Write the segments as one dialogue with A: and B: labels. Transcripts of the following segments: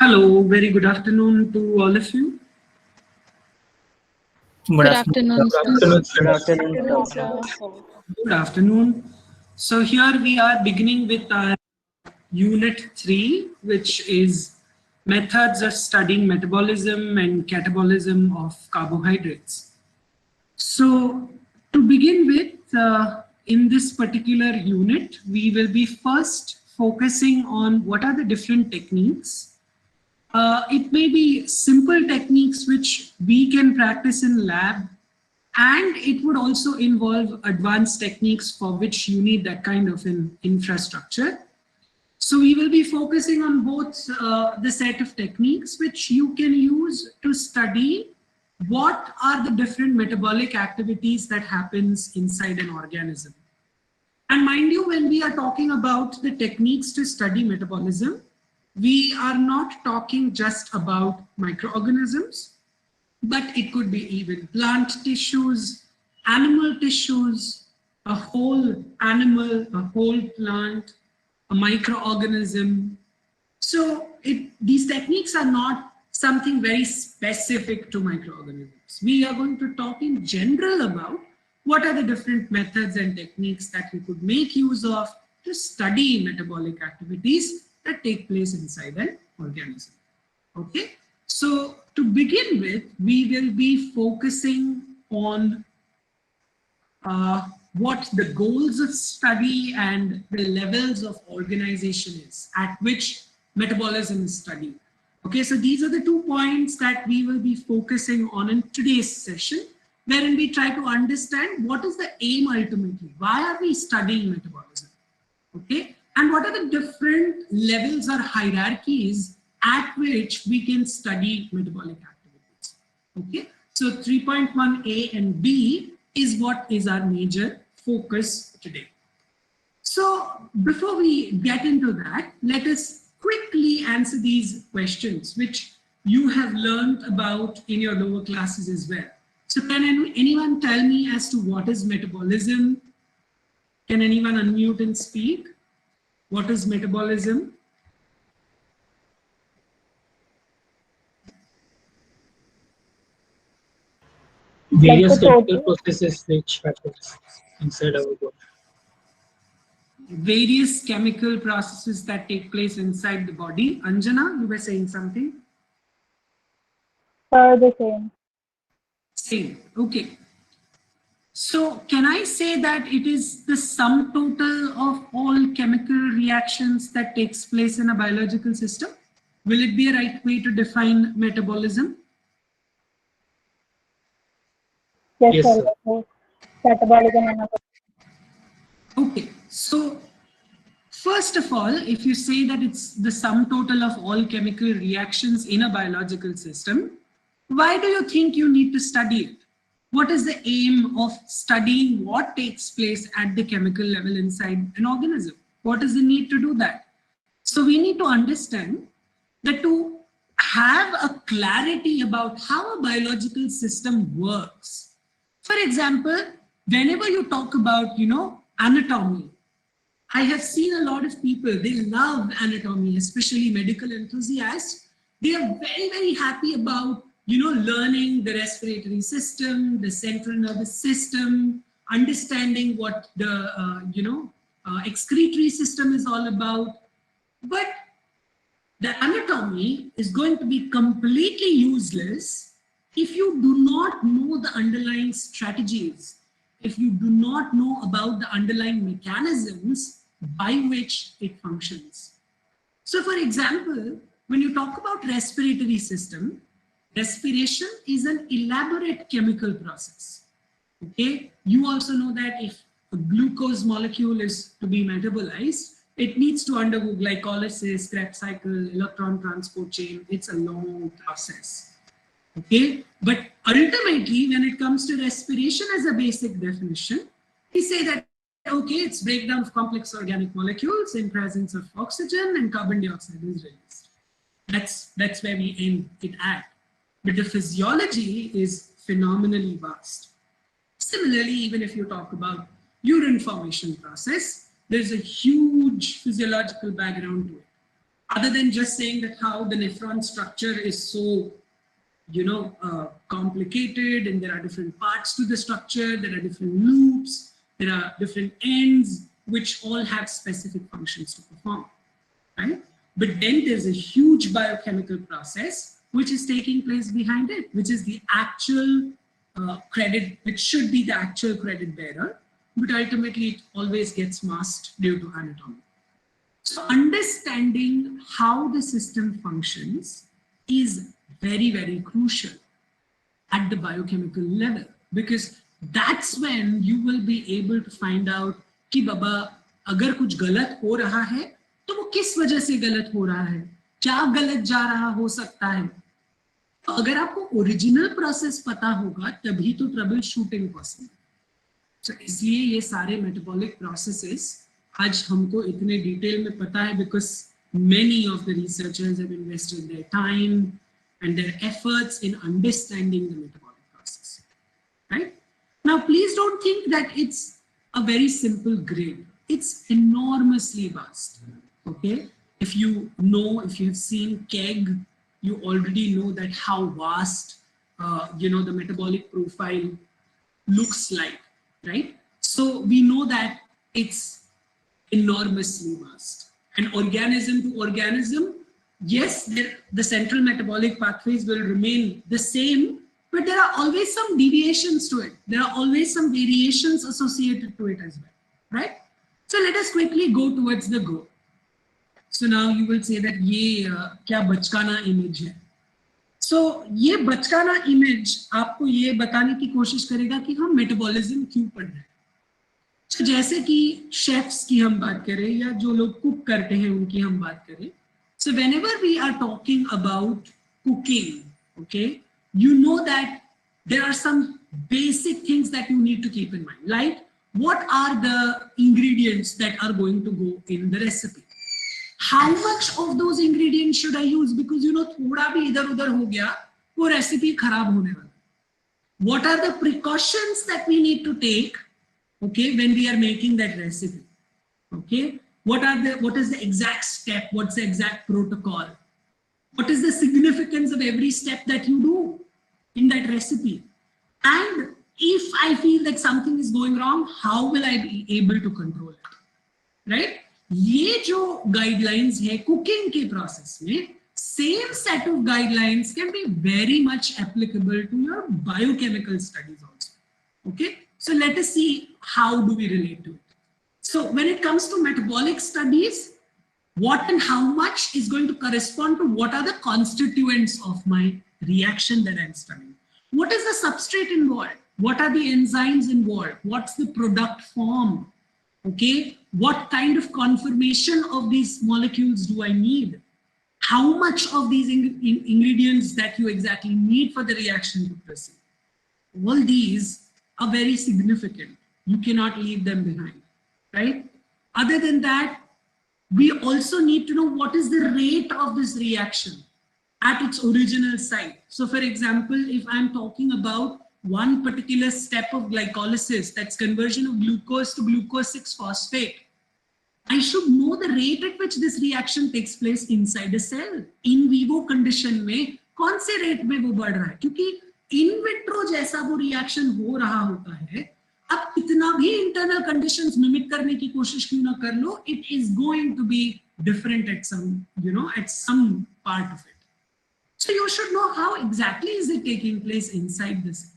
A: Hello, very good afternoon to all of you.
B: Good
C: Good
B: afternoon.
C: afternoon, sir.
D: Good afternoon, sir.
A: Good afternoon. So here we are beginning with our unit 3, which is methods of studying metabolism and catabolism of carbohydrates. So to begin with, in this particular unit, we will be first focusing on what are the different techniques. It may be simple techniques which we can practice in lab, and it would also involve advanced techniques for which you need that kind of an infrastructure. So we will be focusing on both the set of techniques which you can use to study what are the different metabolic activities that happens inside an organism. And mind you, when we are talking about the techniques to study metabolism, we are not talking just about microorganisms, but it could be even plant tissues, animal tissues, a whole animal, a whole plant, a microorganism. So these techniques are not something very specific to microorganisms. We are going to talk in general about what are the different methods and techniques that we could make use of to study metabolic activities that take place inside an organism. Okay, so to begin with, we will be focusing on what the goals of study and the levels of organization is at which metabolism is studied. Okay, so these are the 2 points that we will be focusing on in today's session, wherein we try to understand what is the aim ultimately. Why are we studying metabolism? Okay, and what are the different levels or hierarchies at which we can study metabolic activities. Okay, so 3.1a and b is what is our major focus today. So before we get into that, let us quickly answer these questions which you have learned about in your lower classes as well. So can anyone tell me as to what is metabolism? Can anyone unmute and speak? What is metabolism?
D: Various chemical processes which happens inside our body.
A: Various chemical processes that take place inside the body. Anjana, you were saying something?
B: The same.
A: Same, okay. So can I say that it is the sum total of all chemical reactions that takes place in a biological system? Will it be a right way to define metabolism?
B: Yes,
D: Yes,
B: sir.
D: sir.
B: Catabolism and
A: Okay, so first of all, if you say that it's the sum total of all chemical reactions in a biological system, why do you think you need to study it? What is the aim of studying what takes place at the chemical level inside an organism? What is the need to do that? So we need to understand that to have a clarity about how a biological system works. For example, whenever you talk about, anatomy, I have seen a lot of people, they love anatomy, especially medical enthusiasts. They are very, very happy about, learning the respiratory system, the central nervous system, understanding what the, excretory system is all about. But the anatomy is going to be completely useless if you do not know the underlying strategies, if you do not know about the underlying mechanisms by which it functions. So for example, when you talk about respiratory system, respiration is an elaborate chemical process. Okay, you also know that if a glucose molecule is to be metabolized, it needs to undergo glycolysis, Krebs cycle, electron transport chain. It's a long process. Okay, but ultimately, when it comes to respiration as a basic definition, we say that okay, it's breakdown of complex organic molecules in presence of oxygen and carbon dioxide is released. That's where we aim it at. But the physiology is phenomenally vast. Similarly, even if you talk about urine formation process, there's a huge physiological background to it. other than just saying that how the nephron structure is so, complicated, and there are different parts to the structure, there are different loops, there are different ends, which all have specific functions to perform, right? But then there's a huge biochemical process which is taking place behind it, which is the actual credit, which should be the actual credit bearer, but ultimately it always gets masked due to anatomy. So understanding how the system functions is very, very crucial at the biochemical level, because that's when you will be able to find out कि बाबा अगर कुछ गलत हो रहा है तो वो किस वजह से गलत हो रहा है, क्या गलत जा रहा हो सकता है. तो अगर आपको ओरिजिनल प्रोसेस पता होगा तभी तो ट्रबल शूटिंग पॉसिबल. तो इसलिए ये सारे मेटाबॉलिक प्रोसेसेस आज हमको इतने डिटेल में पता है because many of the researchers have invested their time and their efforts in understanding the metabolic process, right? Now, please don't think that it's a very simple grade. It's enormously vast, okay? If you have seen KEGG, you already know that how vast, the metabolic profile looks like, right? So we know that it's enormously vast. And organism to organism, yes, the central metabolic pathways will remain the same, but there are always some deviations to it. There are always some variations associated to it as well, right? So let us quickly go towards the goal. So now you will say that ये क्या बचकाना image है. So ये बचकाना image आपको ये बताने की कोशिश करेगा कि हम metabolism क्यों पढ़ रहे हैं. So जैसे कि शेफ्स की हम बात करें या जो लोग कुक करते हैं उनकी हम बात करें. So whenever we are talking about cooking, okay, you know that there are some basic things that you need to keep in mind. Like, what are the ingredients that are going to go in the recipe? How much of those ingredients should I use? Because थोड़ा भी इधर उधर हो गया वो recipe खराब होने वाला. What are the precautions that we need to take, okay, when we are making that recipe? Okay, what is the exact step? What's the exact protocol? What is the significance of every step that you do in that recipe? And if I feel that something is going wrong, how will I be able to control it? Right? ये जो guidelines है cooking के process में, same set of guidelines can be very much applicable to your biochemical studies also. Okay, so let us see how do we relate to it. So when it comes to metabolic studies, what and how much is going to correspond to what are the constituents of my reaction that I'm studying. What is the substrate involved? What are the enzymes involved? What's the product form? Okay, what kind of conformation of these molecules do I need? How much of these ingredients that you exactly need for the reaction to proceed? All these are very significant. You cannot leave them behind, right? Other than that, we also need to know what is the rate of this reaction at its original site. So for example, if I'm talking about one particular step of glycolysis, that's conversion of glucose to glucose 6-phosphate, I should know the rate at which this reaction takes place inside a cell. In vivo condition में कौन से rate में वो बढ़ रहा है, क्योंकि in vitro जैसा वो reaction हो रहा होता है, अब कितना भी internal conditions mimic करने की कोशिश क्यों ना कर लो, it is going to be different at some, at some part of it. So you should know how exactly is it taking place inside this.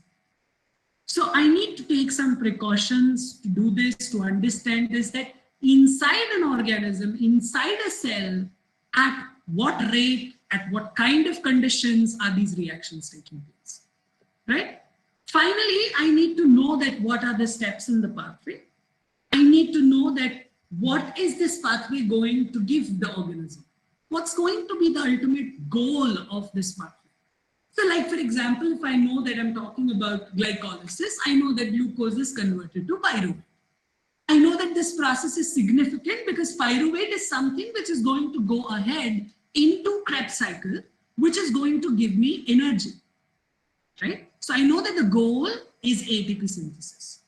A: So I need to take some precautions to do this, to understand this, that inside an organism, inside a cell, at what rate, at what kind of conditions are these reactions taking place, right? Finally, I need to know that what are the steps in the pathway. I need to know that what is this pathway going to give the organism? What's going to be the ultimate goal of this pathway? So like, for example, if I know that I'm talking about glycolysis, I know that glucose is converted to pyruvate. I know that this process is significant because pyruvate is something which is going to go ahead into Krebs cycle, which is going to give me energy, right? So I know that the goal is ATP synthesis,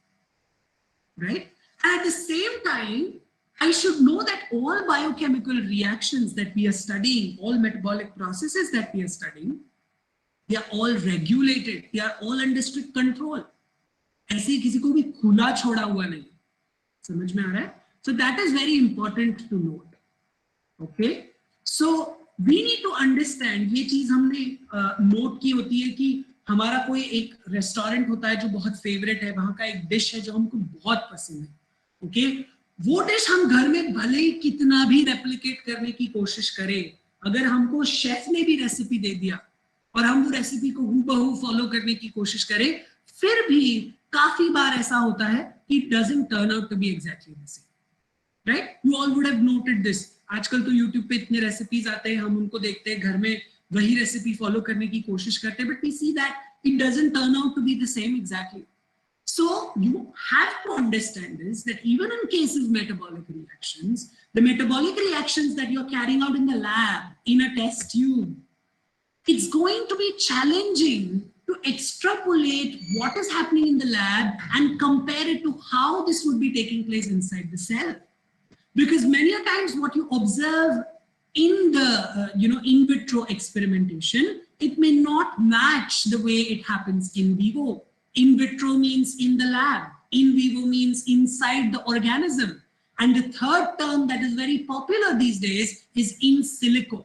A: right? And at the same time, I should know that all biochemical reactions that we are studying, all metabolic processes that we are studying, they are all regulated, they are all under strict control. ऐसे किसी को भी खुला छोड़ा हुआ नहीं, समझ में आ रहा है? So that is very important to note. Okay, so we need to understand, ये चीज हमने नोट की होती है कि हमारा कोई एक रेस्टोरेंट होता है जो बहुत फेवरेट है, वहां का एक डिश है जो हमको बहुत पसंद है. ओके, वो डिश हम घर में भले ही कितना भी रेप्लिकेट करने की कोशिश करें, अगर हमको शेफ ने भी रेसिपी दे दिया और हम वो रेसिपी को हूबहू फॉलो करने की कोशिश करें, फिर भी काफी बार ऐसा होता है कि it doesn't turn out to be exactly the same. Right? You all would have noted this. आजकल तो YouTube पे इतने रेसिपीज आते हैं, हम उनको देखते हैं, घर में वही रेसिपी फॉलो करने की कोशिश करते हैं, but we see that it doesn't turn out to be the same exactly. So you have to understand this, that even in case of metabolic reactions, the metabolic reactions that you're carrying out in the lab, in a test tube, it's going to be challenging to extrapolate what is happening in the lab and compare it to how this would be taking place inside the cell. Because many a times what you observe in the in vitro experimentation, it may not match the way it happens in vivo. In vitro means in the lab, in vivo means inside the organism. And the third term that is very popular these days is in silico.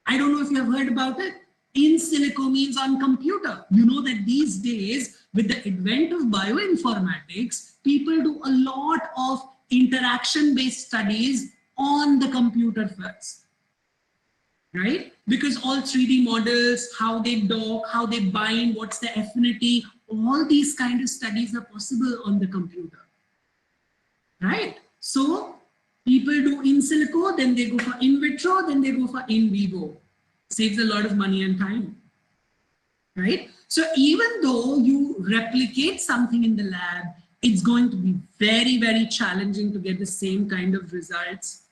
A: I don't know if you have heard about it. In silico means on computer. You know that these days, with the advent of bioinformatics, people do a lot of interaction-based studies on the computer first, right? Because all 3D models, how they dock, how they bind, what's the affinity, all these kind of studies are possible on the computer, right? So people do in silico, then they go for in vitro, then they go for in vivo. Saves a lot of money and time, right? So even though you replicate something in the lab, it's going to be very, very challenging to get the same kind of results,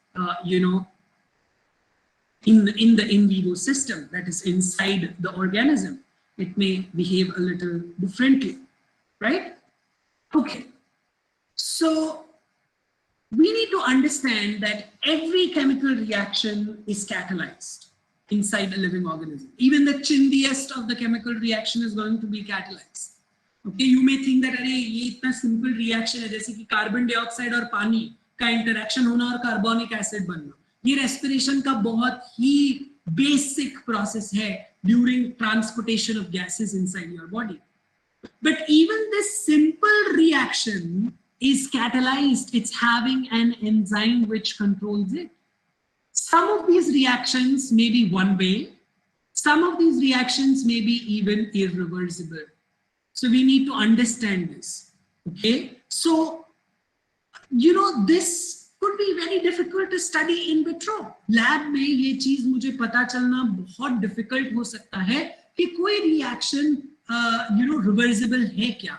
A: in the in vivo system that is inside the organism. It may behave a little differently, right? Okay, so we need to understand that every chemical reaction is catalyzed inside a living organism. Even the chindiest of the chemical reaction is going to be catalyzed. Okay, you may think that अरे ये इतना simple reaction है, जैसे कि carbon dioxide और पानी का interaction होना और कार्बोनिक एसिड बनना, ये रेस्पिरेशन का बहुत ही बेसिक प्रोसेस है during transportation of gases inside your body. But even this simple reaction is catalyzed. It's having an enzyme which controls it. Some of these reactions may be one way. Some of these reactions may be even irreversible. So we need to understand this. Okay. So, this could be very difficult to study in vitro. Lab में ये चीज मुझे पता चलना बहुत difficult हो सकता है कि कोई reaction, reversible है क्या?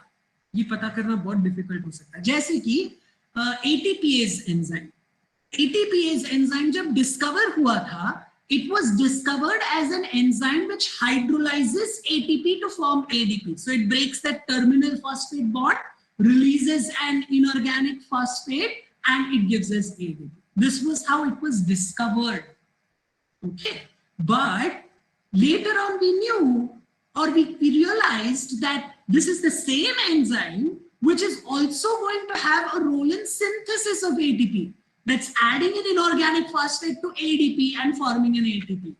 A: ये पता करना बहुत difficult हो सकता है. जैसे कि ATPase enzyme. ATPase enzyme जब discover हुआ था, it was discovered as an enzyme which hydrolyzes ATP to form ADP. So it breaks that terminal phosphate bond, releases an inorganic phosphate, and it gives us ADP. This was how it was discovered. Okay. But later on we knew, or we realized that this is the same enzyme which is also going to have a role in synthesis of ATP. That's adding an inorganic phosphate to ADP and forming an ATP.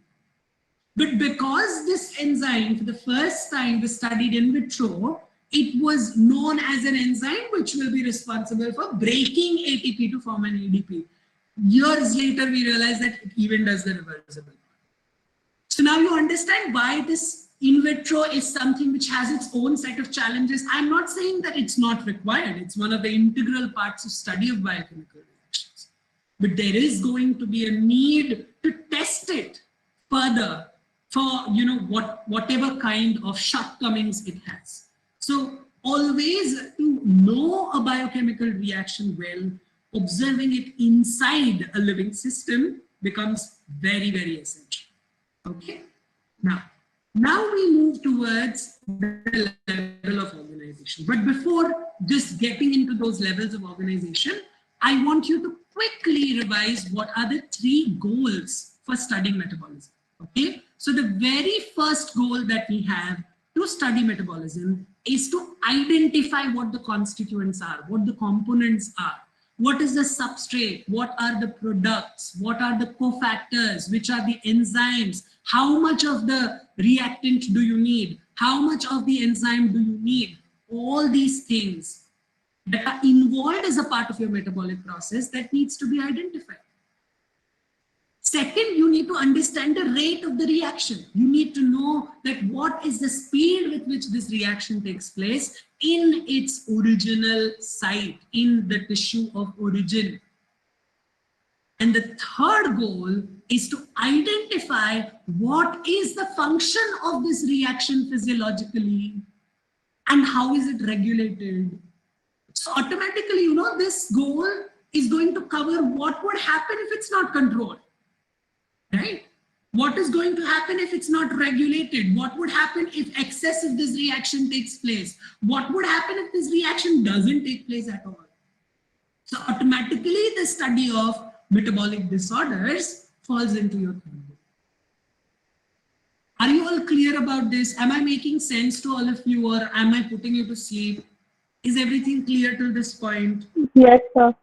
A: But because this enzyme for the first time was studied in vitro, it was known as an enzyme which will be responsible for breaking ATP to form an ADP. Years later, we realized that it even does the reversible. So now you understand why this in vitro is something which has its own set of challenges. I'm not saying that it's not required. It's one of the integral parts of study of biochemical reactions. But there is going to be a need to test it further for whatever kind of shortcomings it has. So always to know a biochemical reaction well, observing it inside a living system becomes very, very essential. Okay. Now we move towards the level of organization. But before just getting into those levels of organization, I want you to quickly revise what are the 3 goals for studying metabolism. Okay, so the very first goal that we have to study metabolism is to identify what the constituents are, what the components are, what is the substrate, what are the products, what are the cofactors, which are the enzymes, how much of the reactant do you need, how much of the enzyme do you need, all these things that are involved as a part of your metabolic process that needs to be identified. Second, you need to understand the rate of the reaction. You need to know that what is the speed with which this reaction takes place in its original site, in the tissue of origin. And the third goal is to identify what is the function of this reaction physiologically and how is it regulated. So automatically, you know, this goal is going to cover what would happen if it's not controlled. Right? What is going to happen if it's not regulated? What would happen if excess of this reaction takes place? What would happen if this reaction doesn't take place at all? So automatically the study of metabolic disorders falls into your third goal. Are you all clear about this? Am I making sense to all of you, or am I putting you to sleep? Is everything clear till this point?
B: Yes, sir.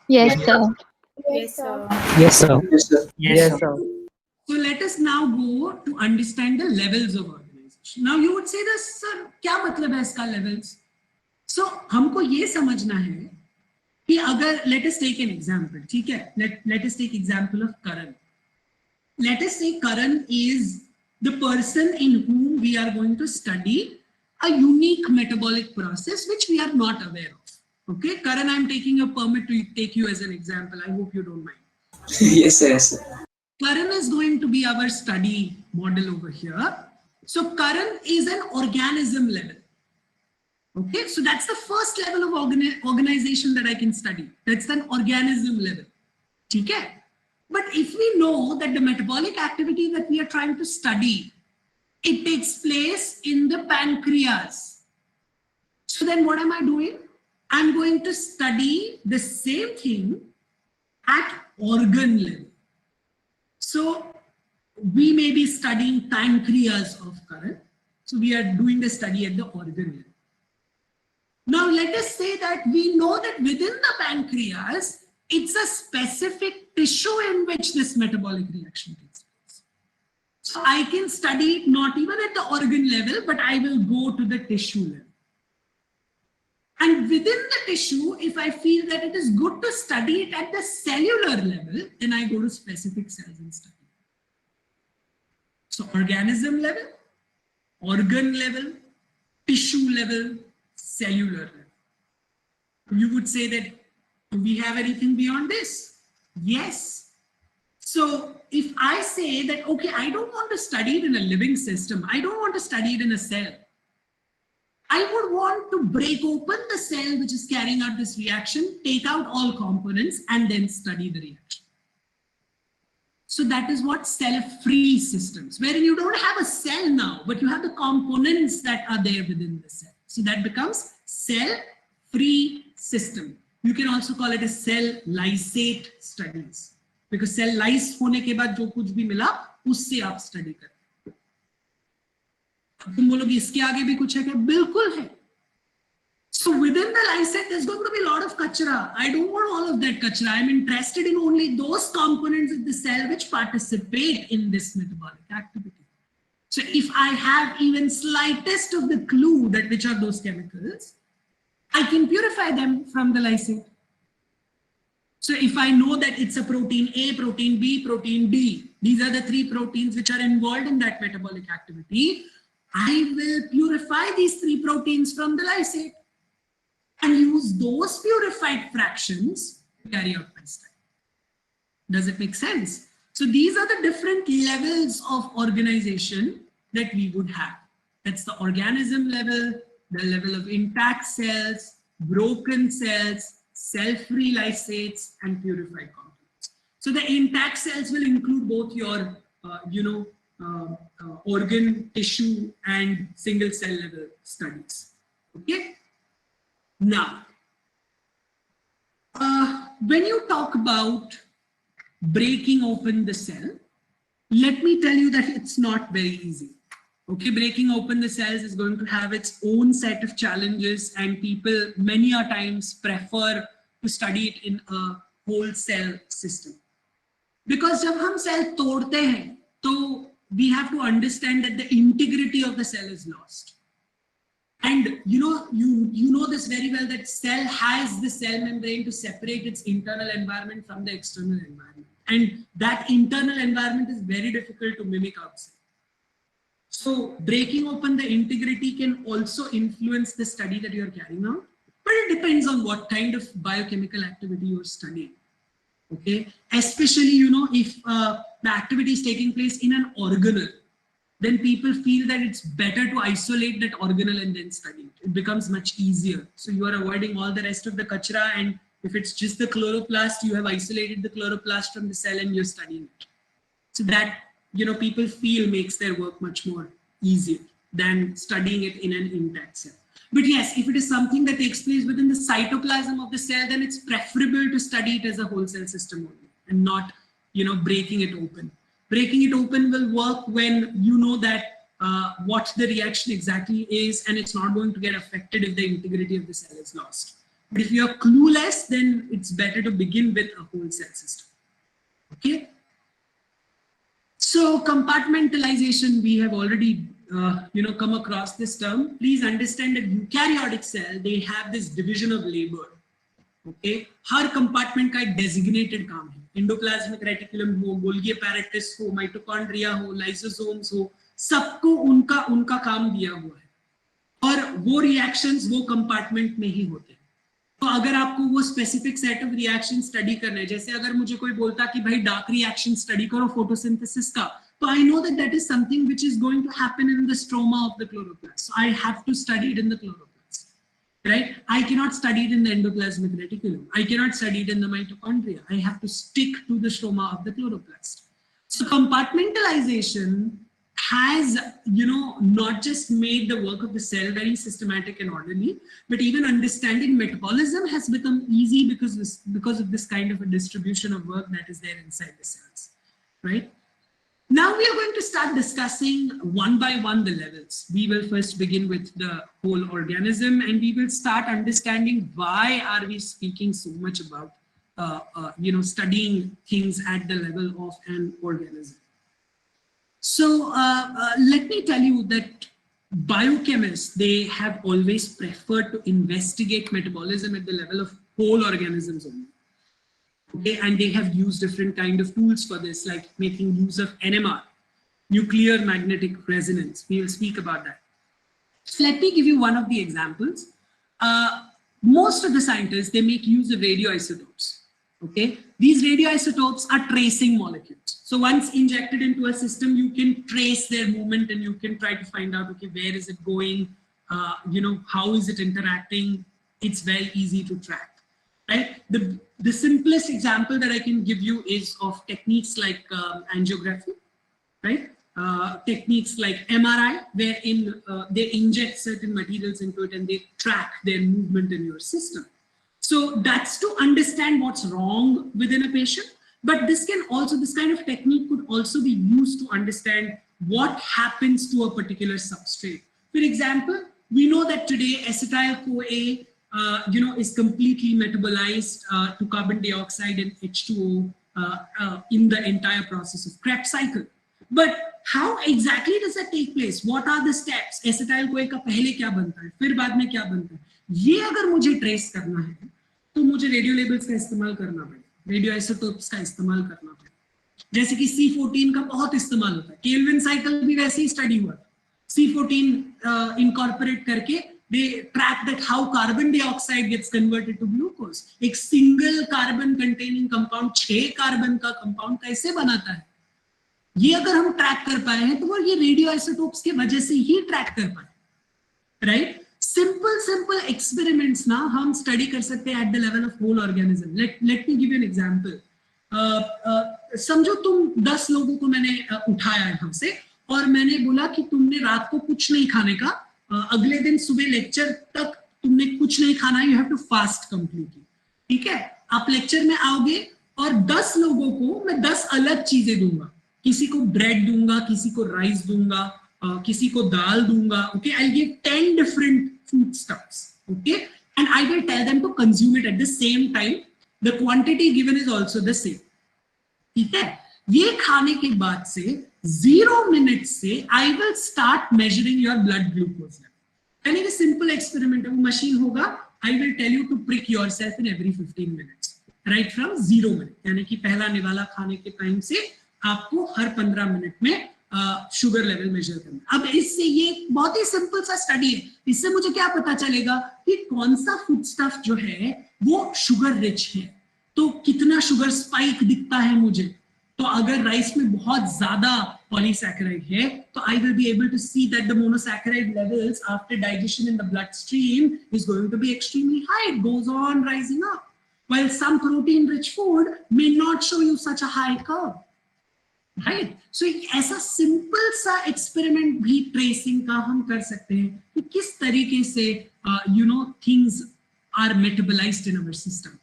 C: Yes, sir.
E: Yes, sir.
D: Yes, sir.
F: Yes, sir.
A: So let us now go to understand the levels of organization. Now you would say this, sir, क्या मतलब है इसका levels? So हमको ये समझना है कि अगर let us take an example, ठीक है? Let us take example of Karan. Let us say Karan is the person in whom we are going to study a unique metabolic process which we are not aware of. Okay, Karan, I'm taking a permit to take you as an example. I hope you don't mind.
F: Yes, sir. Yes, sir.
A: Karan is going to be our study model over here. So Karan is an organism level. Okay, so that's the first level of organization that I can study. That's an organism level. Okay? But if we know that the metabolic activity that we are trying to study, it takes place in the pancreas. So then what am I doing? I'm going to study the same thing at organ level. So we may be studying pancreas of Karan. So we are doing the study at the organ level. Now let us say that we know that within the pancreas, it's a specific tissue in which this metabolic reaction takes place. So I can study it not even at the organ level, but I will go to the tissue level. And within the tissue, if I feel that it is good to study it at the cellular level, then I go to specific cells and study. So organism level, organ level, tissue level, cellular level. You would say that, do we have anything beyond this? Yes. So if I say that, okay, I don't want to study it in a living system, I don't want to study it in a cell, I would want to break open the cell which is carrying out this reaction, take out all components, and then study the reaction. So that is what cell-free systems, wherein you don't have a cell now, but you have the components that are there within the cell. So that becomes cell-free system. You can also call it a cell lysate studies, because cell lyse होने के बाद जो कुछ भी मिला उससे आप study करते हैं. तुम बोलोगे इसके आगे भी कुछ है क्या? बिल्कुल है. So within the lysate, there's going to be a lot of kachra. I don't want all of that kachra. I'm interested in only those components of the cell which participate in this metabolic activity. So if I have even slightest of the clue that which are those chemicals, I can purify them from the lysate. So if I know that it's a protein A, protein B, protein D, these are the 3 proteins which are involved in that metabolic activity, I will purify these 3 proteins from the lysate and use those purified fractions to carry out my study. Does it make sense? So these are the different levels of organization that we would have. That's the organism level, the level of intact cells, broken cells, cell-free lysates, and purified compounds. So the intact cells will include both your, organ, tissue, and single cell level studies. Okay. Now, when you talk about breaking open the cell, let me tell you that it's not very easy. Okay, breaking open the cells is going to have its own set of challenges, and people many a times prefer to study it in a whole cell system. Because जब हम cell तोड़ते हैं, तो we have to understand that the integrity of the cell is lost. And you know this very well, that cell has the cell membrane to separate its internal environment from the external environment. And that internal environment is very difficult to mimic outside. So breaking open the integrity can also influence the study that you're carrying out, but it depends on what kind of biochemical activity you're studying. Okay, especially, if the activity is taking place in an organelle, then people feel that it's better to isolate that organelle and then study it. It becomes much easier. So you are avoiding all the rest of the kachra, and if it's just the chloroplast, you have isolated the chloroplast from the cell and you're studying it. So that, people feel makes their work much more easier than studying it in an intact cell. But yes, if it is something that takes place within the cytoplasm of the cell, then it's preferable to study it as a whole cell system only and not, breaking it open. Breaking it open will work when you know that what the reaction exactly is, and it's not going to get affected if the integrity of the cell is lost. But if you're clueless, then it's better to begin with a whole cell system. Okay. So compartmentalization, we have already come across this term. Please understand that eukaryotic cell, they have this division of labor. Okay, her compartment का एक designated काम है. Endoplasmic reticulum हो, Golgi apparatus हो, mitochondria हो, lysosomes हो, सबको उनका काम दिया हुआ है. और वो reactions वो compartment में ही होते हैं. तो अगर आपको वो specific set of reactions study करना है, जैसे अगर मुझे कोई बोलता कि भाई dark reaction study करो photosynthesis का, so I know that that is something which is going to happen in the stroma of the chloroplast. So I have to study it in the chloroplast, right? I cannot study it in the endoplasmic reticulum. I cannot study it in the mitochondria. I have to stick to the stroma of the chloroplast. So compartmentalization has, not just made the work of the cell very systematic and orderly, but even understanding metabolism has become easy because of this kind of a distribution of work that is there inside the cells, right? Now we are going to start discussing one by one the levels. We will first begin with the whole organism, and we will start understanding why are we speaking so much about, studying things at the level of an organism. So let me tell you that biochemists, they have always preferred to investigate metabolism at the level of whole organisms only. Okay, and they have used different kind of tools for this, like making use of NMR, nuclear magnetic resonance. We will speak about that. So let me give you one of the examples. Most of the scientists, they make use of radioisotopes. Okay, these radioisotopes are tracing molecules. So once injected into a system, you can trace their movement and you can try to find out, okay, where is it going? How is it interacting? It's very easy to track. Right? The simplest example that I can give you is of techniques like angiography, right? Techniques like MRI, wherein they inject certain materials into it and they track their movement in your system. So that's to understand what's wrong within a patient. But this kind of technique could also be used to understand what happens to a particular substrate. For example, we know that today acetyl-CoA is completely metabolized to carbon dioxide and H2O in the entire process of Krebs cycle. But how exactly does that take place? What are the steps? Acetyl-CoA का पहले क्या बनता है, फिर बाद में क्या बनता है? ये अगर मुझे ट्रेस करना है, तो मुझे रेडियो लेबल्स का इस्तेमाल करना पड़ेगा, रेडियो आइसोटोप्स का इस्तेमाल करना पड़ेगा. जैसे कि C14 का बहुत इस्तेमाल होता है. केल्विन साइकिल भी वैसे ही स्टडी हुआ. C14 incorporate करके they track that how carbon dioxide gets converted to glucose. एक single carbon containing compound 6 carbon का compound कैसे बनाता है? ये अगर हम track कर पाए हैं, तो वो ये radioisotopes के वजह से ही track कर पाए, right? Simple experiments ना हम study कर सकते हैं at the level of whole organism. Let me give you an example. समझो तुम 10 लोगों को मैंने उठाया यहाँ से और मैंने बोला कि तुमने रात को कुछ नहीं खाने का, अगले दिन सुबह लेक्चर तक तुमने कुछ नहीं खाना, you have to fast completely. ठीक है, आप लेक्चर में आओगे और 10 लोगों को मैं 10 अलग चीजें दूंगा, किसी को ब्रेड दूंगा, किसी को राइस दूंगा, किसी को दाल दूंगा, okay, I'll give 10 different foodstuffs, okay, and I will tell them to consume it at the same time. The quantity given is also the same. ठीक है, ये खाने के बाद से 0 minutes से I will start measuring your blood glucose level. यानी कि simple experiment है, वो मशीन होगा, I will tell you to prick yourself in every 15 minutes, right from 0 minute, यानी कि पहला निवाला खाने के टाइम से आपको हर 15 मिनट में शुगर लेवल मेजर करना। अब इससे ये बहुत ही सिंपल सा स्टडी है, इससे मुझे क्या पता चलेगा कि कौन सा फूड स्टफ जो है वो शुगर रिच है, तो कितना शुगर स्पाइक दिखता है मुझे। तो अगर राइस में बहुत ज्यादा पॉलीसैकेराइड है तो I will be able to see that the monosaccharide levels after digestion in the blood stream is going to be extremely high, it goes on rising up, while some protein rich food may not show you such a high curve, right? So एक ऐसा simple सा experiment भी tracing का हम कर सकते हैं कि किस तरीके से things are metabolised in our system,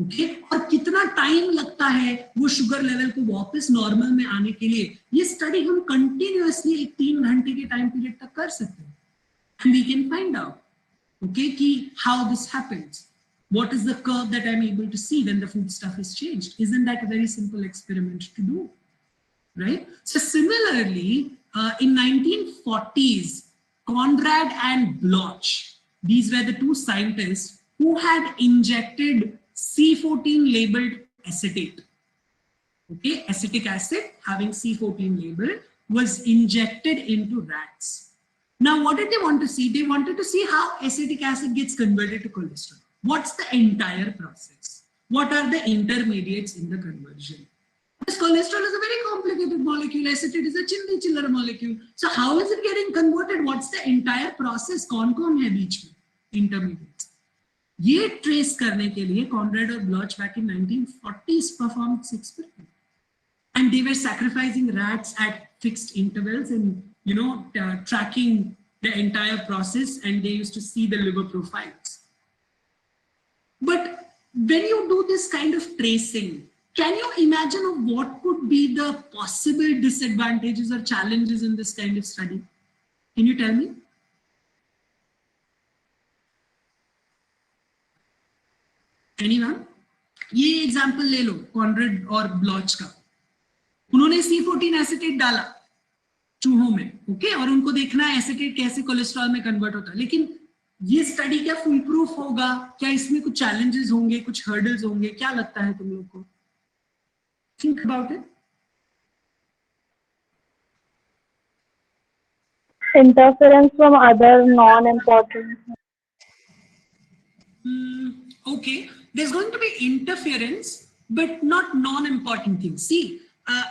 A: okay, और कितना टाइम लगता है वो शुगर लेवल को वापस नॉर्मल में आने के लिए। ये स्टडी हम कंटिन्यूअसली एक 3 घंटे के टाइम पीरियड तक कर सकते हैं, and we can find out, okay, कि how this happens, what is the curve that I'm able to see when the food stuff is changed. Isn't that a very simple experiment to do, right? So similarly, in 1940s, Conrad and Bloch, these were the 2 scientists who had injected C14 labeled acetate, okay, acetic acid having C14 label was injected into rats. Now what did they want to see? They wanted to see how acetic acid gets converted to cholesterol. What's the entire process? What are the intermediates in the conversion? Because cholesterol is a very complicated molecule, acetate is a chiller molecule. So how is it getting converted? What's the entire process? कौन-कौन है बीच में? Intermediates. ये trace करने के लिए Conrad और Bloch back in 1940s performed this experiment. And they were sacrificing rats at fixed intervals and tracking the entire process, and they used to see the liver profiles. But when you do this kind of tracing, can you imagine of what could be the possible disadvantages or challenges in this kind of study? Can you tell me? Anyone? ये example ले लो Conrad और blotch का। उन्होंने C14 acetate डाला चूहों में, okay, और उनको देखना है एसिटेट कैसे कोलेस्ट्रॉल में कन्वर्ट होता है। लेकिन ये स्टडी क्या फुल प्रूफ होगा? क्या इसमें कुछ चैलेंजेस होंगे, कुछ हर्डल्स होंगे? क्या लगता है तुम लोग को? Think about it.
B: Interference from other non-important.
A: Okay, there's going to be interference, but not non-important things. See,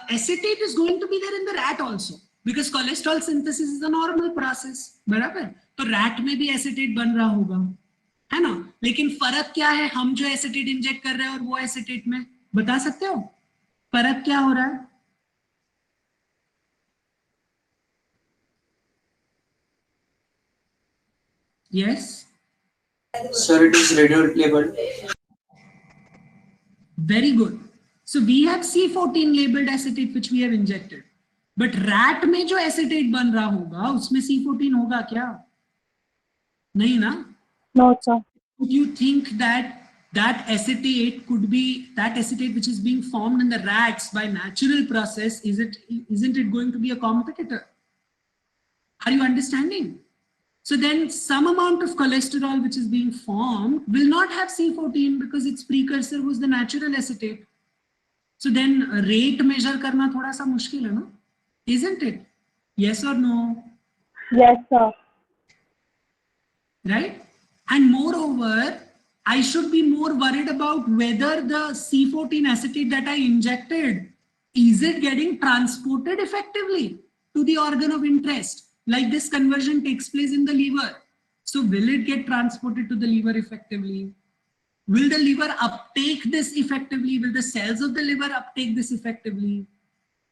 A: acetate is going to be there in the rat also, because cholesterol synthesis is a normal process, बराबर? तो rat में भी acetate बन रहा होगा, है ना? लेकिन फर्क क्या है, हम जो एसिटेट इंजेक्ट कर रहे हैं और वो एसिटेट में, बता सकते हो फर्क क्या हो रहा है? Yes,
F: Sir, it is radio labeled.
A: very good. So we have C14 labeled acetate which we have injected, but rat में जो एसिटेट बन रहा होगा उसमें C14 होगा क्या? नहीं ना?
B: No, sir.
A: Would you think that that acetate could be that acetate which is being formed in the rats by natural process? Isn't it going to be a competitor? Are you understanding? So then some amount of cholesterol which is being formed will not have C14 because its precursor was the natural acetate. So then rate measure करना थोड़ा सा मुश्किल है ना? Isn't it? Yes or no?
B: Yes, sir.
A: Right? And moreover, I should be more worried about whether the C14 acetate that I injected, is it getting transported effectively to the organ of interest? Like this conversion takes place in the liver. So will it get transported to the liver effectively? Will the liver uptake this effectively? Will the cells of the liver uptake this effectively?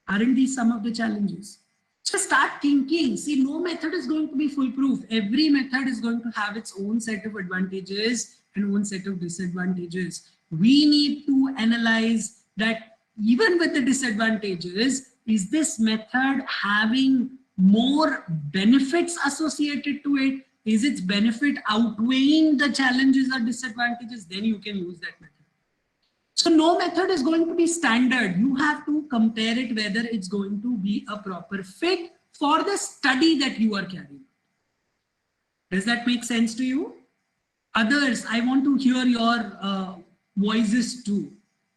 A: Aren't these some of the challenges? So start thinking. See, no method is going to be foolproof. Every method is going to have its own set of advantages and own set of disadvantages. We need to analyze that even with the disadvantages, is this method having more benefits associated to it? Is its benefit outweighing the challenges or disadvantages? Then you can use that method. So no method is going to be standard. You have to compare it whether it's going to be a proper fit for the study that you are carrying. Does that make sense to you? Others, I want to hear your voices too.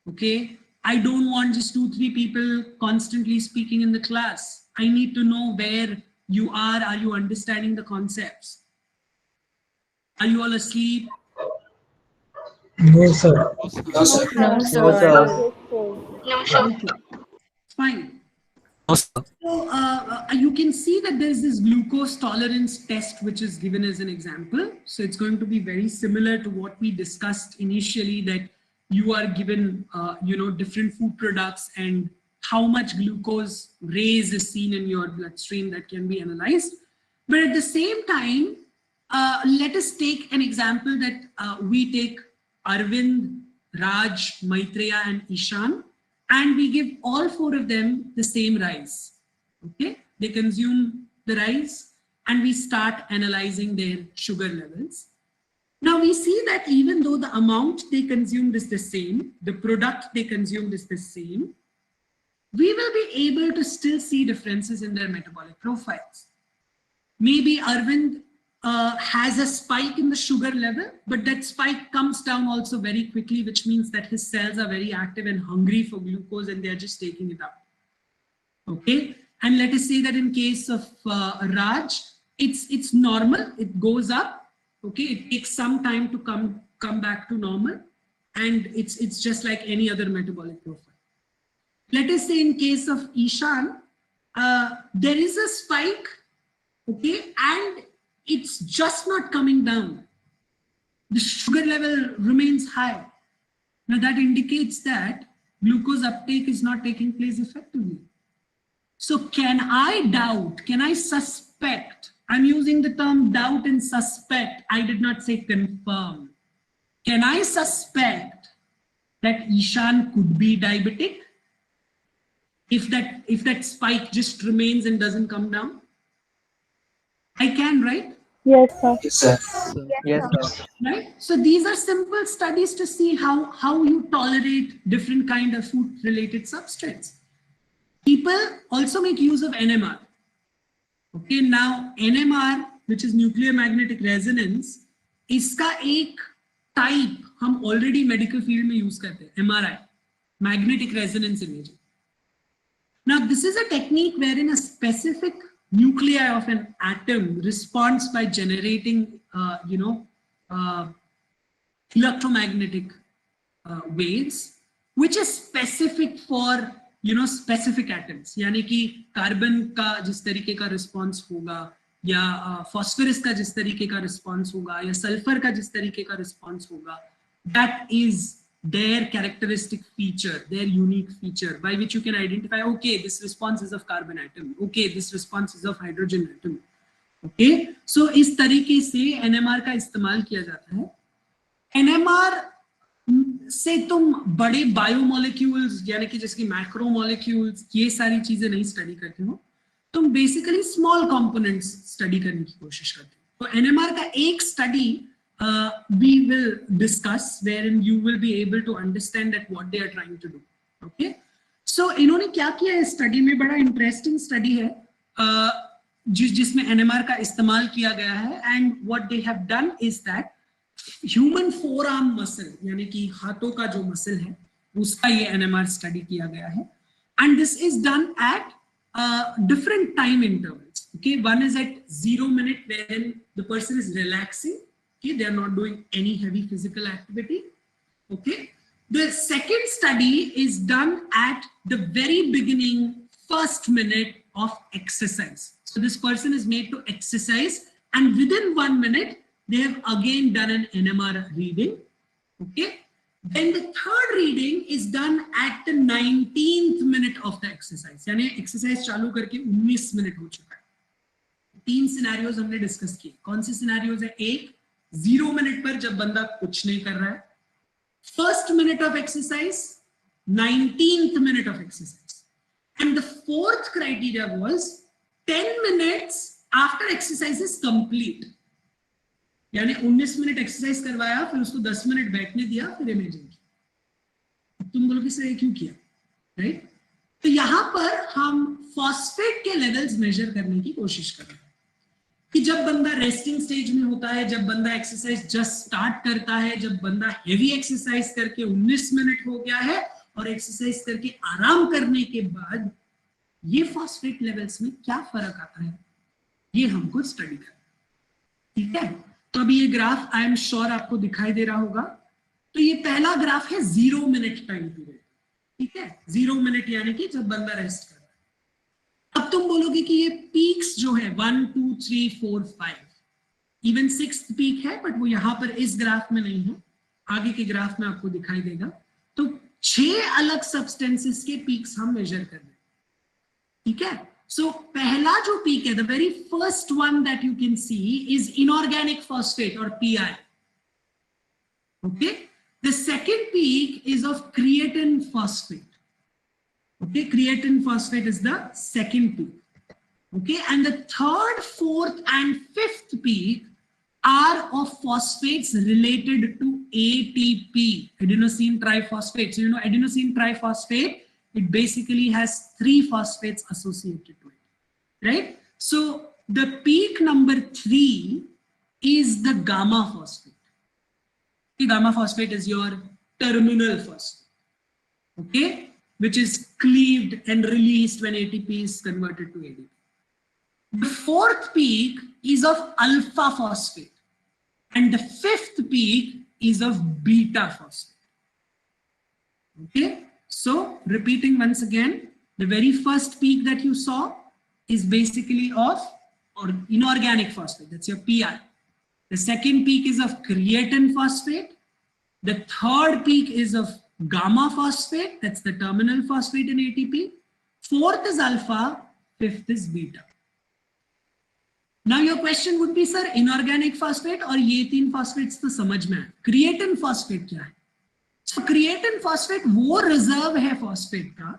A: Okay, I don't want just 2-3 people constantly speaking in the class. I need to know where you are. Are you understanding the concepts? Are you all asleep?
D: No, sir.
F: No, sir.
C: No, sir.
A: Okay. Fine. So you can see that there is this glucose tolerance test which is given as an example. So it's going to be very similar to what we discussed initially, that you are given different food products and how much glucose raise is seen in your bloodstream that can be analyzed. But at the same time, let us take an example that we take Arvind, Raj, Maitreya and Ishan, and we give all 4 of them the same rice. Okay, they consume the rice and we start analyzing their sugar levels. Now we see that even though the amount they consumed is the same, the product they consumed is the same, we will be able to still see differences in their metabolic profiles. Maybe Arvind has a spike in the sugar level, but that spike comes down also very quickly, which means that his cells are very active and hungry for glucose and they're just taking it up. Okay, and let us say that in case of Raj, it's normal, it goes up. Okay, it takes some time to come back to normal, and it's just like any other metabolic profile. Let us say in case of Ishan, there is a spike, okay, and it's just not coming down. The sugar level remains high. Now that indicates that glucose uptake is not taking place effectively. So can I doubt, can I suspect? I'm using the term doubt and suspect. I did not say confirm. Can I suspect that Ishan could be diabetic if that spike just remains and doesn't come down? I can, right?
B: Yes, sir.
F: Yes, sir.
C: Yes, sir.
A: Right? So these are simple studies to see how you tolerate different kind of food related substrates. People also make use of NMR. Okay, now NMR, which is nuclear magnetic resonance, इसका एक type हम already medical field में use करते हैं, MRI, magnetic resonance imaging. Now this is a technique wherein a specific nuclei of an atom responds by generating electromagnetic waves, which is specific for specific atoms. यानी कि carbon का जिस तरीके का response होगा, या फॉस्फोरस का जिस तरीके का रिस्पॉन्स होगा, या सल्फर का जिस तरीके का रिस्पॉन्स होगा, that is their characteristic feature, their unique feature, by which you can identify, okay, this response is of carbon atom, okay, this response is of hydrogen atom. Okay, so इस तरीके से NMR का इस्तेमाल किया जाता है. NMR से तुम बड़े बायोमोलिक्यूल्स यानी कि जैसे कि मैक्रोमोलिक्यूल्स ये सारी चीजें नहीं स्टडी करते हो, तुम बेसिकली स्मॉल कंपोनेंट्स स्टडी करने की कोशिश करते हो. तो NMR का एक study we will discuss wherein you will be able to understand that what they are trying to do. Okay, so इन्होंने क्या किया है स्टडी में, बड़ा इंटरेस्टिंग स्टडी है जिसमें NMR का इस्तेमाल किया गया है. And what they have done is that human forearm muscle यानी कि हाथों का जो मसल है उसका ये NMR स्टडी किया गया है. And this is done at different time intervals. Okay, one is at 0 minute wherein the person is relaxing. Okay, they are not doing any heavy physical activity. Okay, the second study is done at the very beginning, first minute of exercise. So this person is made to exercise, and within 1 minute they have again done an NMR reading. Okay, then the third reading is done at the 19th minute of the exercise. यानी exercise चालू करके 19 minute हो चुका है. 3 scenarios हमने discuss किए. कौन से सिनेरियोज है? एक, 0 minute पर जब बंदा कुछ नहीं कर रहा है. first minute of exercise, 19th minute of exercise. And the fourth criteria was 10 minutes after exercise is complete. यानी 19 मिनट एक्सरसाइज करवाया, फिर उसको 10 मिनट बैठने दिया, फिर इमेजिंग किया. तुम बोलो कि सर ये क्यों किया, राइट? तो यहां पर हम फॉस्फेट के लेवल्स मेजर करने की कोशिश कर रहे हैं कि जब बंदा रेस्टिंग स्टेज में होता है, जब बंदा एक्सरसाइज जस्ट स्टार्ट करता है, जब बंदा हेवी एक्सरसाइज करके 19 मिनट हो गया है और एक्सरसाइज करके आराम करने के बाद ये फॉस्फेट लेवल्स में क्या फर्क आता है, ये हमको स्टडी करना. ठीक है, तो अभी ये ग्राफ आई एम श्योर आपको दिखाई दे रहा होगा. तो ये पहला ग्राफ है 0 मिनट टाइम पीरियड. ठीक है, 0 मिनट यानी कि जब बंदा रेस्ट कर रहा है. अब तुम बोलोगे कि ये पीक्स जो है 1 2 3 4 5, इवन 6th पीक है, बट वो यहां पर इस ग्राफ में नहीं है, आगे के ग्राफ में आपको दिखाई देगा. तो 6 अलग सब्सटेंसेस के पीक्स हम मेजर कर रहे हैं. ठीक है, सो पहला जो पीक है, the very first one that you can see is inorganic phosphate और Pi. Okay, the second peak is of creatine phosphate. Okay, creatine phosphate is the second peak. Okay, and the third, fourth, and fifth peak are of phosphates related to ATP, adenosine triphosphate. So you know adenosine triphosphate, it basically has 3 phosphates associated to it, right? So the peak number 3 is the gamma phosphate. The gamma phosphate is your terminal phosphate. Okay, which is cleaved and released when ATP is converted to ADP. The fourth peak is of alpha phosphate, and the fifth peak is of beta phosphate. Okay, so repeating once again, the very first peak that you saw is basically of inorganic phosphate, that's your PI. The second peak is of creatine phosphate. The third peak is of gamma phosphate, that's the terminal phosphate in ATP. Fourth is alpha, fifth is beta. Now your question would be, sir, inorganic phosphate और ये 3 phosphates तो समझ में आए. Creatine phosphate क्या है? So creatine phosphate वो reserve है phosphate का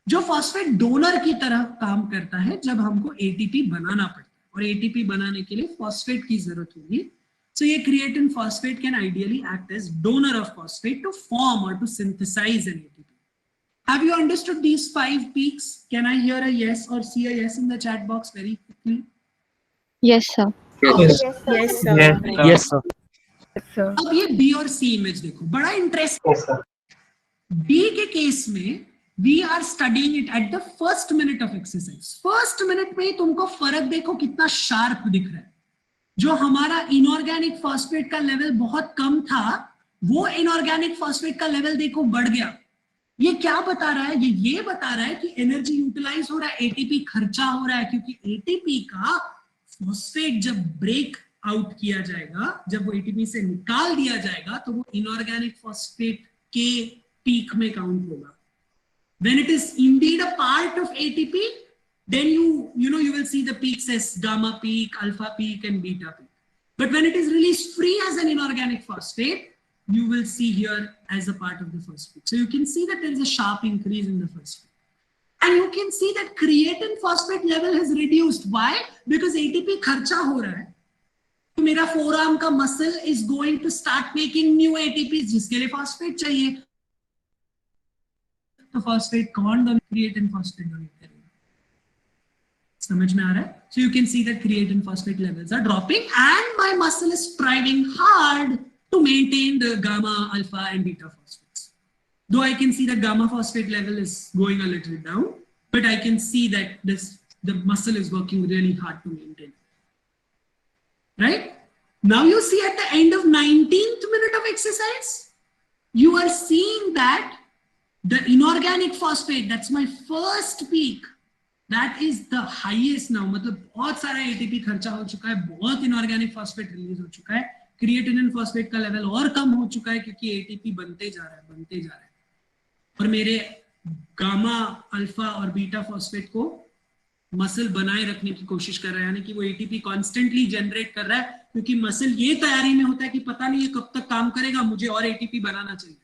A: जो phosphate डोनर की तरह काम करता है जब हमको ATP बनाना पड़ता है, और ATP बनाने के लिए phosphate की जरूरत होगी. So a creatine phosphate can ideally act as donor of phosphate to form or to synthesize an ATP. Have you understood these 5 peaks? Can I hear a yes or see a yes in the chat box very quickly?
C: Yes, sir.
D: Yes.
E: Yes, sir.
C: Yes, sir.
A: अब ये B और C image देखो, बड़ा interesting. B के case में we are studying it at the first minute of exercise. First minute में तुमको फर्क देखो कितना शार्प दिख रहा है. जो हमारा इनऑर्गेनिक फॉस्फेट का लेवल बहुत कम था, वो इनऑर्गेनिक फॉस्फेट का लेवल देखो बढ़ गया. ये क्या बता रहा है? ये बता रहा है कि एनर्जी यूटिलाइज हो रहा है, एटीपी खर्चा हो रहा है, क्योंकि एटीपी का फॉस्फेट जब ब्रेक आउट किया जाएगा, जब वो एटीपी से निकाल दिया जाएगा, तो वो इनऑर्गेनिक फॉस्फेट के पीक में काउंट होगा. When it is indeed a part of ATP, then you will see the peaks as gamma peak, alpha peak, and beta peak. But when it is released free as an inorganic phosphate, you will see here as a part of the first peak. So you can see that there is a sharp increase in the first peak. And you can see that creatine phosphate level has reduced. Why? Because ATP खर्चा हो रहा है. तो मेरा forearm का muscle is going to start making new ATPs, जिसके लिए phosphate चाहिए. तो phosphate कौन donate? Creatine phosphate donate करेगा. समझ में आ रहा है? So you can see that creatine phosphate levels are dropping and my muscle is striving hard to maintain the gamma, alpha, and beta phosphates. Though I can see that gamma phosphate level is going a little down, but I can see that the muscle is working really hard to maintain. Right? Now you see at the end of 19th minute of exercise, you are seeing that the inorganic phosphate, that's my first peak, that is the highest now. मतलब बहुत सारा ATP खर्चा हो चुका है, बहुत inorganic phosphate release हो चुका है, क्रिएटिनिन फॉस्फेट का लेवल और कम हो चुका है क्योंकि ATP बनते जा रहा है, और मेरे गामा, अल्फा और बीटा फॉस्फेट को मसल बनाए रखने की कोशिश कर रहा है, यानी कि वो ATP कॉन्स्टेंटली जनरेट कर रहा है क्योंकि मसल ये तैयारी में होता है कि पता नहीं ये कब तक काम करेगा, मुझे और एटीपी बनाना चाहिए,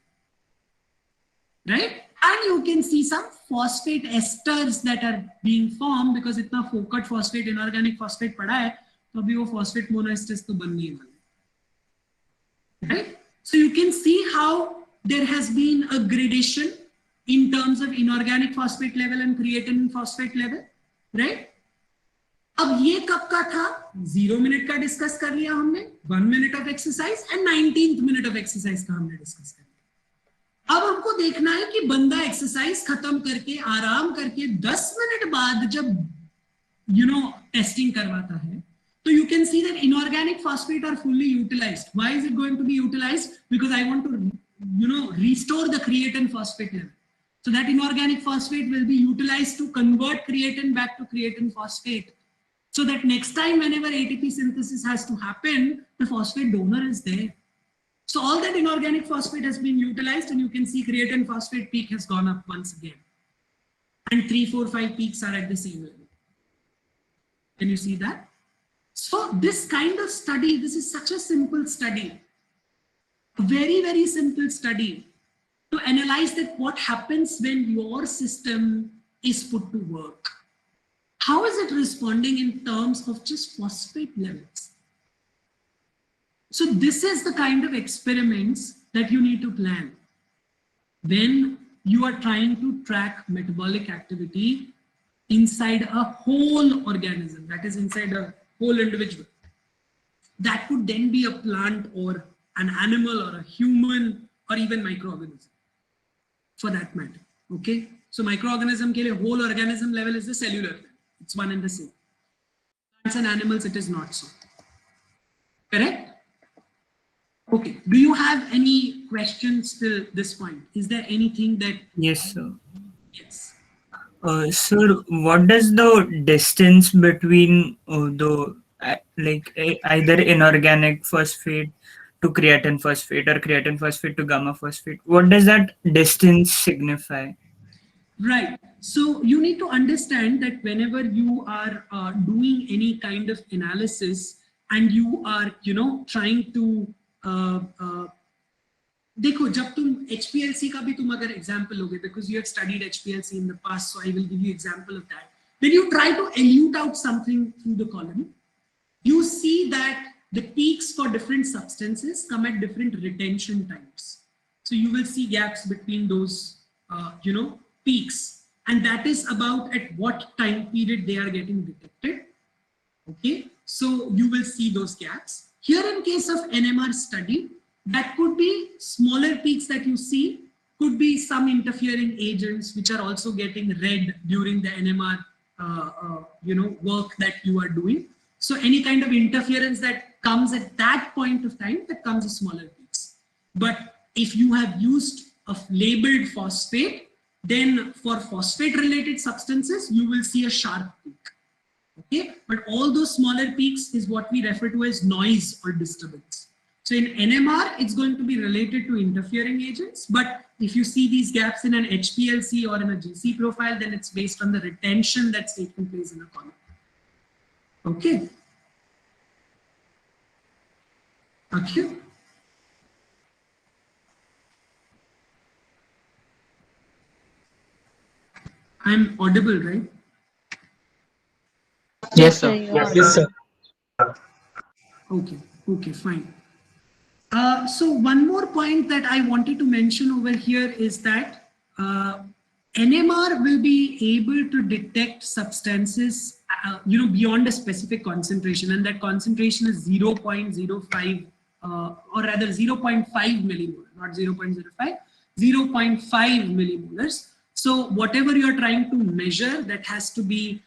A: right? And you can see some phosphate esters that are being formed because इतना फोकट phosphate inorganic phosphate पड़ा है, तो अभी वो phosphate monoesters तो बन नहीं वाले, right? So you can see how there has been a gradation in terms of inorganic phosphate level and creatine phosphate level, right? अब ये कब का था? 0 मिनट का डिस्कस कर लिया हमने, 1 minute of exercise and 19th minute of exercise का हमने डिस्कस कर लिया। अब हमको देखना है कि बंदा एक्सरसाइज खत्म करके आराम करके 10 मिनट बाद जब टेस्टिंग करवाता है, तो you can see that inorganic phosphate are fully utilized. Why is it going to be utilized? Because I want to restore the creatine phosphate level. So that inorganic phosphate will be utilized to convert creatine back to creatine phosphate. So that next time whenever ATP synthesis has to happen, the phosphate donor is there. So all that inorganic phosphate has been utilized, and you can see creatine phosphate peak has gone up once again. And 3, 4, 5 peaks are at the same level. Can you see that? So this kind of study, this is such a simple study, a very, very simple study to analyze that what happens when your system is put to work. How is it responding in terms of just phosphate levels? So this is the kind of experiments that you need to plan when you are trying to track metabolic activity inside a whole organism, that is inside a whole individual. That could then be a plant or an animal or a human or even microorganism for that matter. Okay, so microorganism ke liye whole organism level is the cellular level. It's one and the same. Plants and animals, it is not so. Correct? Okay, do you have any questions till this point? Is there anything that...
E: Yes, sir.
A: Yes.
E: Sir, what does the distance between either inorganic phosphate to creatine phosphate or creatine phosphate to gamma phosphate, what does that distance signify?
A: Right. So you need to understand that whenever you are doing any kind of analysis and you are, trying to देखो, जब तुम HPLC का भी तुम अगर example लोगे, because you have studied HPLC in the past, so I will give you example of that. When you try to elute out something through the column, you see that the peaks for different substances come at different retention times. So you will see gaps between those, peaks, and that is about at what time period they are getting detected. Okay, so you will see those gaps. Here in case of NMR study, that could be smaller peaks that you see, could be some interfering agents which are also getting read during the NMR work that you are doing. So any kind of interference that comes at that point of time, that comes as smaller peaks. But if you have used a labeled phosphate, then for phosphate related substances, you will see a sharp peak. Okay, but all those smaller peaks is what we refer to as noise or disturbance. So in NMR, it's going to be related to interfering agents, but if you see these gaps in an HPLC or in a GC profile, then it's based on the retention that's taking place in a column. Okay. Okay. I'm audible, right?
D: Yes, sir.
C: you are.
D: Yes, sir.
A: Okay, okay, fine. So one more point that I wanted to mention over here is that NMR will be able to detect substances, beyond a specific concentration, and that concentration is 0.05, or rather 0.5 millimolar, not 0.05, 0.5 millimolars. So whatever you're trying to measure, that has to be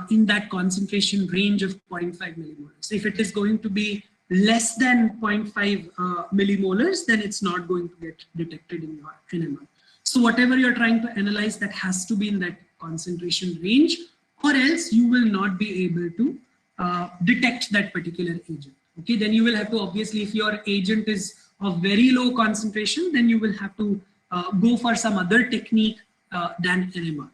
A: in that concentration range of 0.5 millimolars. If it is going to be less than 0.5 millimolars, then it's not going to get detected in your NMR. So whatever you're trying to analyze, that has to be in that concentration range, or else you will not be able to detect that particular agent. Okay, then you will have to, obviously, if your agent is of very low concentration, then you will have to go for some other technique than NMR.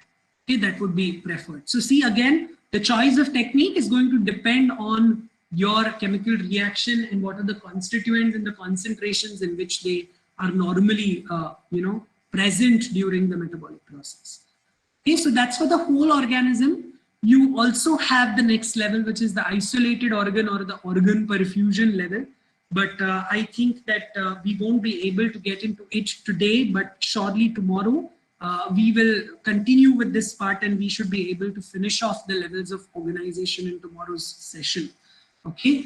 A: Okay, that would be preferred. So see, again, the choice of technique is going to depend on your chemical reaction and what are the constituents and the concentrations in which they are normally, present during the metabolic process. Okay, so that's for the whole organism. You also have the next level, which is the isolated organ or the organ perfusion level. But I think that we won't be able to get into it today, but surely tomorrow we will continue with this part and we should be able to finish off the levels of organization in tomorrow's session. Okay,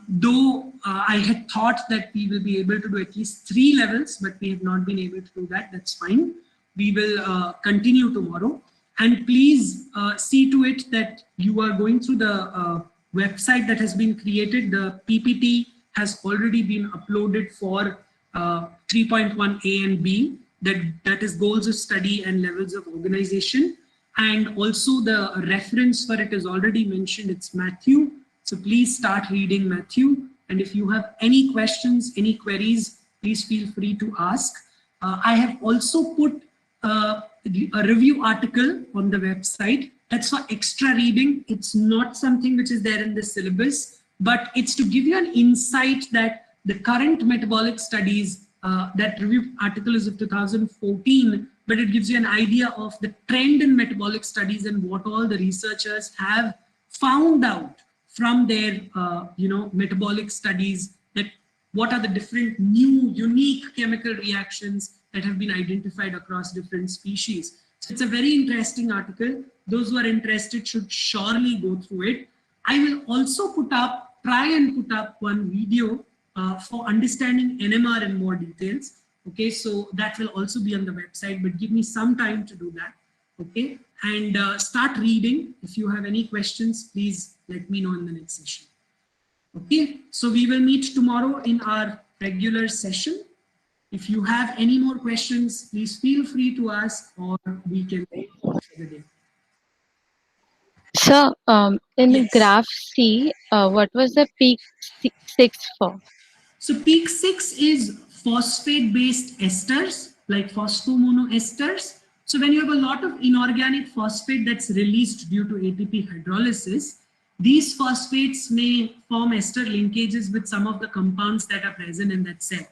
A: though I had thought that we will be able to do at least 3 levels, but we have not been able to do that. That's fine. We will continue tomorrow. And please see to it that you are going through the website that has been created. The PPT has already been uploaded for 3.1 A and B. That is goals of study and levels of organization. And also the reference for it is already mentioned. It's Matthew. So please start reading Matthew. And if you have any questions, any queries, please feel free to ask. I have also put a review article on the website. That's for extra reading. It's not something which is there in the syllabus, but it's to give you an insight that the current metabolic studies, that review article is of 2014, but it gives you an idea of the trend in metabolic studies and what all the researchers have found out from their metabolic studies, that what are the different new unique chemical reactions that have been identified across different species. So it's a very interesting article. Those who are interested should surely go through it. I will also try and put up one video for understanding NMR in more details. Okay, so that will also be on the website, but give me some time to do that. Okay, and start reading. If you have any questions, please let me know in the next session. Okay, so we will meet tomorrow in our regular session. If you have any more questions, please feel free to ask, or we can for the day.
C: So, in
A: Yes.
C: graph C, what was the peak 6 for?
A: So peak 6 is phosphate-based esters, like phosphomonoesters. So when you have a lot of inorganic phosphate that's released due to ATP hydrolysis, these phosphates may form ester linkages with some of the compounds that are present in that cell.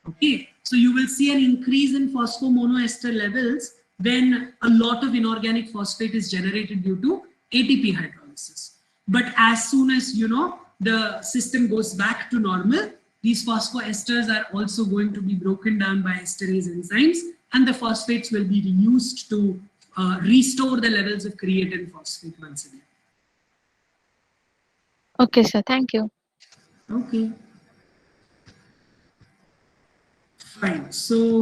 A: Okay, so you will see an increase in phosphomonoester levels when a lot of inorganic phosphate is generated due to ATP hydrolysis. But as soon as the system goes back to normal, these phosphoesters are also going to be broken down by esterase enzymes, and the phosphates will be reused to restore the levels of creatine phosphate once again.
C: Okay, sir. Thank you.
A: Okay. Fine. So